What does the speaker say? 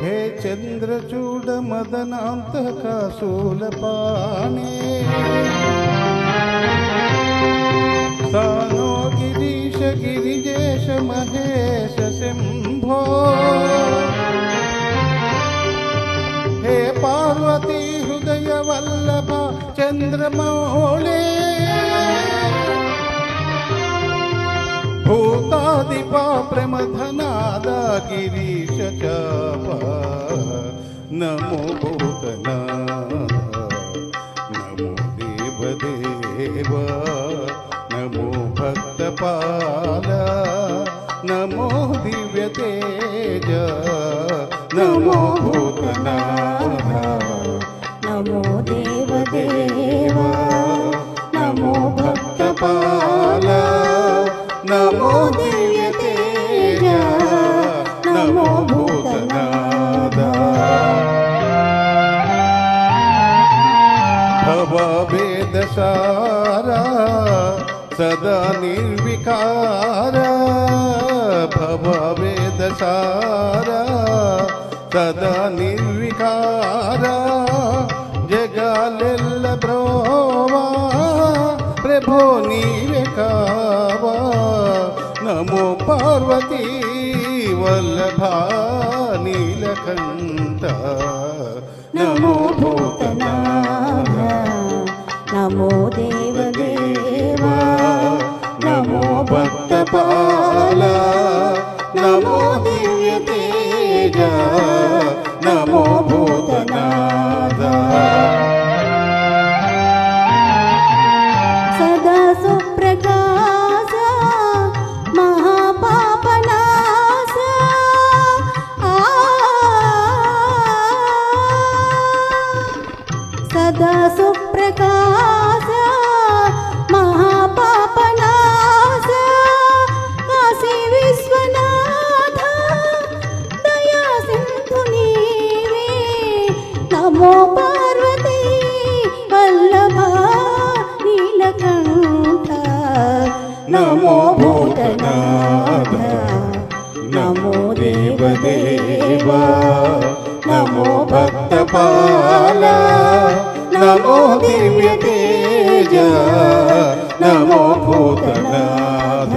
हे चंद्रचूड मदनांतक शूलपाणे सानो गिरीश गिरिजेश महेश शंभो हे पार्वती हृदय वल्लभ चंद्रमौळे भूतादिपा प्रमथनादा गिरीश चापा नमो भूतनाथ नमो देवदेव नमो भक्तपाल नमो दिव्यतेज नमो भूतनाथ नमो देवदेव नमो भक्तपाल नमो दिव्यतेज नमो भूतनाथ भवभेदसारा सदा निर्विकार भवभेदसारा सदा निर्विकार जगालेल्ल ब्रोवा प्रभो नीवे कावा नमो पार्वती वल्लभा नीलकंठ नमो भूतनाथ नमो देवदेव नमो भक्तपाल नमो दिव्यतेज नमो भूतनाथ सदा सुप्रकाश महापापनाश सदा सुप्रकाश महापापनाश काशी विश्वनाथ दया सिंधु नीवे नमो पार्वती वल्लभा नीलकंठ नमो भूतनाथ नमो देवदेव नमो भक्तपाल नमो दिव्यतेज नमो भूतनाथ